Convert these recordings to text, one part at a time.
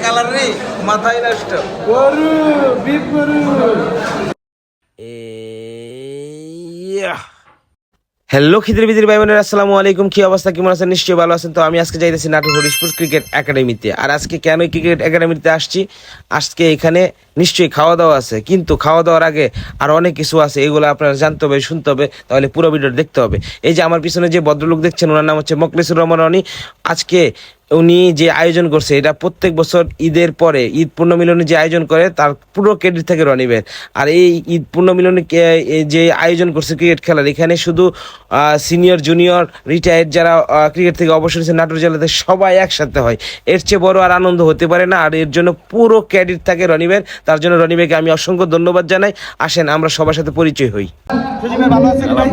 Colour রে, মাথায় নষ্ট। গরু বিপ গরু। হ্যালো খিদির বিদির ভাই বোনেরা, আসসালামু আলাইকুম। কি অবস্থা, কেমন আছেন? নিশ্চয়ই ভালো আছেন। তো আমি আজকে যাইতেছি নাটোর হরিশপুর ক্রিকেট একাডেমিতে। আর আজকে কেন ক্রিকেট একাডেমিতে আসছি, আজকে এখানে নিশ্চয়ই খাওয়া দাওয়া আছে, কিন্তু খাওয়া দাওয়ার আগে আর অনেক কিছু আছে, এগুলো আপনারা জানতে হবে, শুনতে হবে, তাহলে পুরো ভিডিওটা দেখতে হবে। এই যে আমার পিছনে যে ভদ্রলোক দেখছেন, ওনার নাম হচ্ছে মোখলেসুর রহমান রনি। আজকে উনি যে আয়োজন করছে, এটা প্রত্যেক বছর ঈদের পরে ঈদ পুণ্যমিলনী যে আয়োজন করে, তার পুরো ক্রেডিট থেকে রনিবের। আর এই ঈদ পুণ্যমিলনী যে আয়োজন করছে ক্রিকেট খেলার, এখানে শুধু সিনিয়র জুনিয়র রিটায়ার্ড যারা ক্রিকেট থেকে অবসর নিয়েছে নাটোর জেলাতে, সবাই একসাথে হয়। এর চেয়ে বড় আর আনন্দ হতে পারে না। আর এর জন্য পুরো ক্রেডিট থাকে রনিবের। তার জন্য রনিবেকে আমি অসংখ্য ধন্যবাদ জানাই। আসেন আমরা সবার সাথে পরিচয় হই। ভালো আছেন ভাই?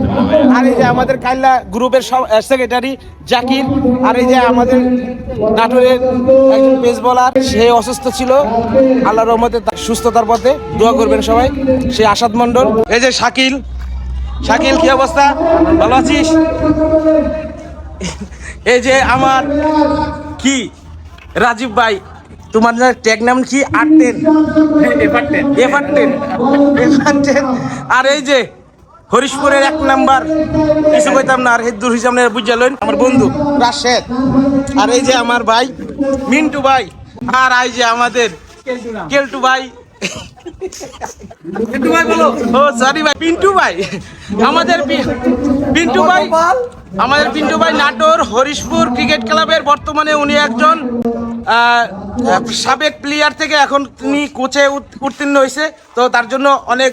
আর এই যে আমাদের কাইল্লা গ্রুপের সেক্রেটারি জাকির, আর এই যে আমাদের নাটোরের একজন পেস বোলার, সে অসুস্থ ছিল, আল্লাহর রহমতে সুস্থতার পথে, দোয়া করবেন সবাই। সে আসাদ মন্ডল। এই যে শাকিল, শাকিল কি অবস্থা, ভালো আছিস? এই যে আমার কি রাজীব ভাই, তোমার ট্যাগ নাম কি? এফারটেন। আর এই যে হরিশপুরের 1 নাম্বার, কিছু কইতাম না, আর হেদুর হিসাব বুঝালেন, আমার বন্ধু রাশেদ। আর এই যে আমার ভাই মিন্টু ভাই, আর এই যে আমাদের কেলটু ভাই, ও সরি ভাই, পিন্টু ভাই, আমাদের পিন্টু ভাই, আমাদের পিন্টু ভাই নাটোর হরিশপুর ক্রিকেট ক্লাবের বর্তমানে উনি একজন সাবেক প্লেয়ার থেকে এখন তিনি কোচে উত্তীর্ণ হয়েছে। তো তার জন্য অনেক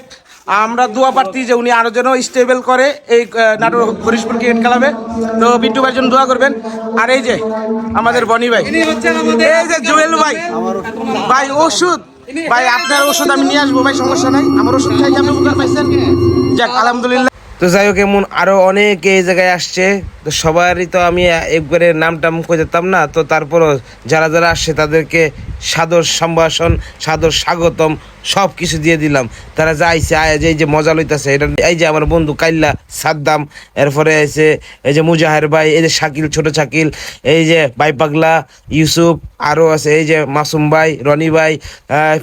আমরা দোয়া প্রার্থী যে উনি আরো যেন স্টেবল করে এই নাটোর হরিশপুর ক্রিকেট ক্লাবে। তো পিন্টু ভাইয়ের জন্য দোয়া করবেন। আর এই যে আমাদের বনি ভাই, এই যে জুয়েল ভাই, ভাই ওষুধ, ভাই আপনার ওষুধ আমি নিয়ে আসবো ভাই, সমস্যা নাই, আমার ওষুধ খাই আপনি উপকার পাইছেন, যাক আলহামদুলিল্লাহ। তো যাই হোক, এমন আরো অনেকে এই জায়গায় আসছে, তো সবারই তো আমি একবারে নাম টাম কই দিতাম না। তো তারপরও যারা যারা আসছে তাদেরকে সাদর সম্ভাষণ, সাদর স্বাগতম সব কিছু দিয়ে দিলাম। তারা যাইছে এই যে মজা লইতেছে এটা। এই যে আমার বন্ধু কাইল্লা সাদ্দাম, এরপরে আছে এই যে মুজাহের ভাই, এই যে শাকিল, ছোট শাকিল, এই যে ভাই পাগলা ইউসুফ, আরও আছে এই যে মাসুম ভাই, রনি ভাই,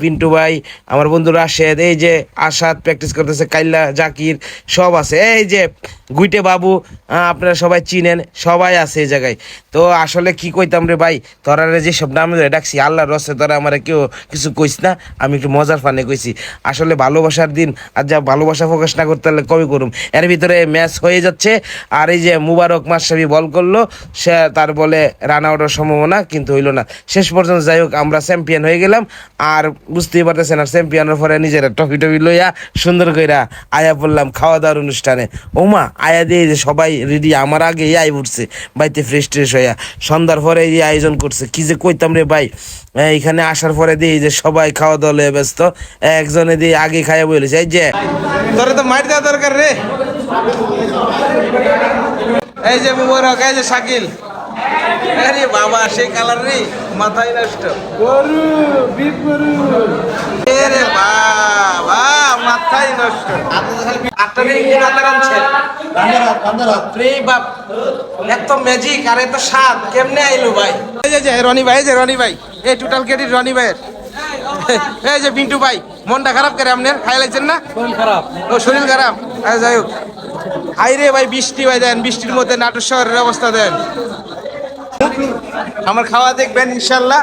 পিন্টু ভাই, আমার বন্ধু রাশেদ, এই যে আসাদ প্র্যাকটিস করতেছে, কাইল্লা, জাকির, সব আছে। এই যে গুইটে বাবু, আপনারা সবাই চিনেন, সবাই আছে এই জায়গায়। তো আসলে কি কইতাম রে ভাই, তোরা যে সব নাম ডাকছি, আল্লাহর রসে তোরা আমার কেউ কিছু কইস না, আমি একটু মজার ফানে কইছি। আসলে ভালোবাসার দিন, আর যা ভালোবাসা প্রকাশ না করতে হলে কবি করুম। এর ভিতরে ম্যাচ হয়ে যাচ্ছে, আর এই যে মুবারক মাশরাফি বল করলো, সে তার বলে রান আউটের সম্ভাবনা, কিন্তু হইল না শেষ পর্যন্ত। যাই হোক, আমরা চ্যাম্পিয়ন হয়ে গেলাম। আর বুঝতেই পারতেছেন, আর চ্যাম্পিয়নের পরে নিজেরা টফি টফি লইয়া সুন্দর কইরা আয়া পড়লাম খাওয়া দাওয়ার অনুষ্ঠানে। ওমা আয়া দিয়ে যে সবাই রেডি, আমার আগে আই উঠছে বাইতে ফ্রেশ ট্রেশ হইয়া। সন্ধ্যার পরে এই আয়োজন করছে, কি যে কইতাম রে ভাই। এইখানে আসার পরে দিই যে সবাই খাওয়া দাওয়া লয়ে ব্যস্ত, একজনে দিয়ে আগে খাইয়া বলেছে। এই যে তোরে তো মাইর দেওয়া দরকার রে। এই যে মুবারক, এই যে শাকিল, আরে বাবা সেই কালার রে, মাথায় নষ্ট। গরু বিপ গরু। আরে বাবা মাথায় নষ্ট। একটা দিন কি রান্না রাঁধছেন? রে বাপ, এত ম্যাজিক আর এত স্বাদ কেমনে আইলো ভাই? এই যে রনি ভাই, এই যে রনি ভাই, এই টোটাল ক্রেডিট রনি ভাইয়ের। এই যে পিন্টু ভাই, মনটা খারাপ করে আপনার, খাই লাগছেন না? খারাপ, ও শরীর খারাপ। যাই হোক, হাই রে ভাই, বৃষ্টি ভাই দেন, বৃষ্টির মধ্যে নাটোর শহরের অবস্থা দেন। আমার খাওয়া দেখবেন ইনশাল্লাহ,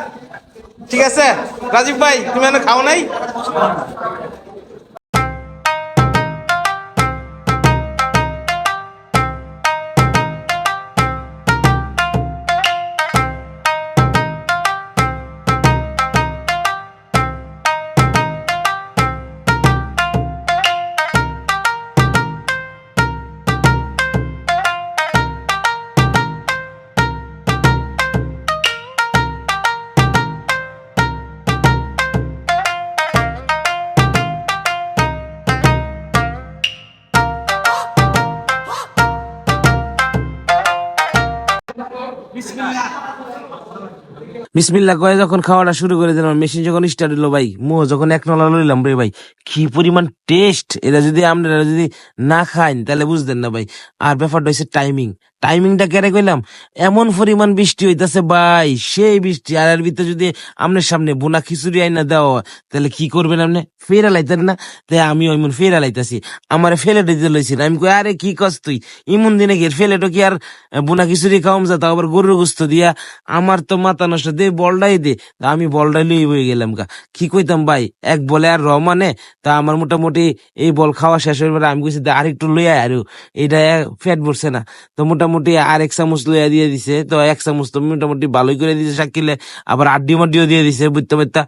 ঠিক আছে? রাজীব ভাই, তুমি এখনো খাও নাই? বিসমিল্লাহ কয়ে যখন খাওয়াটা শুরু করে দিলাম, মেশিন যখন স্টার্ট হলো ভাই, মুহ যখন এক নলা লইলাম রে ভাই, কি পরিমাণ টেস্ট, এটা যদি আপনারা যদি না খাইন তাহলে বুঝতেন না ভাই। আর ব্যাপারটা হচ্ছে টাইমিংটা কেড়ে কইলাম, এমন পরিমাণ বৃষ্টি হইতাছে ভাই, সেই বৃষ্টি। আর এর ভিতরে যদি আপনার সামনে বোনা খিচুড়ি আইনা দেওয়া হয়, তাহলে কি করবেন আপনি? ফেরা লাইতেন না? তাই আমি ওইমন ফেরা লাইতাছি, আমার ফেলেট দিতে লইছি না। আমি কই আরে কি কস তুই, ইমন দিনে কি ফেলেটো কি আর বোনা খিচুড়ি খাওয়াম যা, তাও আবার গরুর গোস্ত দিয়া? আমার তো মাথা নষ্ট, দে বলটাই দে। তা আমি বলটাই লই বই গেলাম গা। কি কইতাম ভাই, এক বলে আর মানে তা আমার মোটামুটি এই বল খাওয়া শেষ হয়ে পরে আমি কইছি আর একটু লইয়া আরো, এইটা পেট ভরছে না। তো মোটামুটি আর এক চামচ লইয়া দিয়ে দিছে, তো এক চামচ তো মোটামুটি ভালোই করে দিছে শাকিলে, আবার আড্ডি মাড্ডিও দিয়ে দিছে বুঝতে পারতা।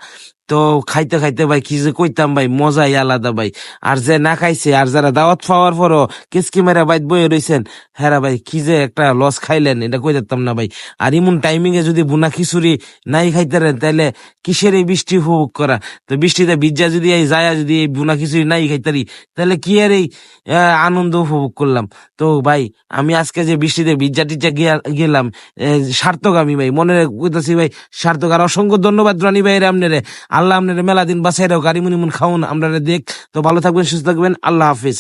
তো খাইতে খাইতে ভাই কি যে কইতাম ভাই, মজাই আলাদা ভাই। আর যে না খাইছে আর যারা দাওয়াত পাওয়ার পরও কিসকি মেরা বাইত বয়ে রইছেন, হ্যাঁ ভাই কি যে একটা লস খাইলেন, এটা কই দিতাম না ভাই। আর এমন টাইমিং এ যদি বুনা খিচুড়ি নাই খাইতারেন, তাইলে কিসের এই বৃষ্টি উপভোগ করা? তো বৃষ্টিতে ভিজা যদি এই যায় যদি এই বুনা খিচুড়ি নাই খাইতারি, তাহলে কি আর এই আনন্দ উপভোগ করলাম? তো ভাই আমি আজকে যে বৃষ্টিতে ভিজা টিজা গেলাম, সার্থক আমি ভাই, মনে কইতাছি ভাই সার্থক। আর অসংখ্য ধন্যবাদ রনি ভাই আপনারে, আল্লাহ আপনার মেলা দিন বাসায় রাখো, গাড়ি মুনিমুন খাউন আমরা দেখ। তো ভালো থাকবেন, সুস্থ থাকবেন, আল্লাহ হাফিজ।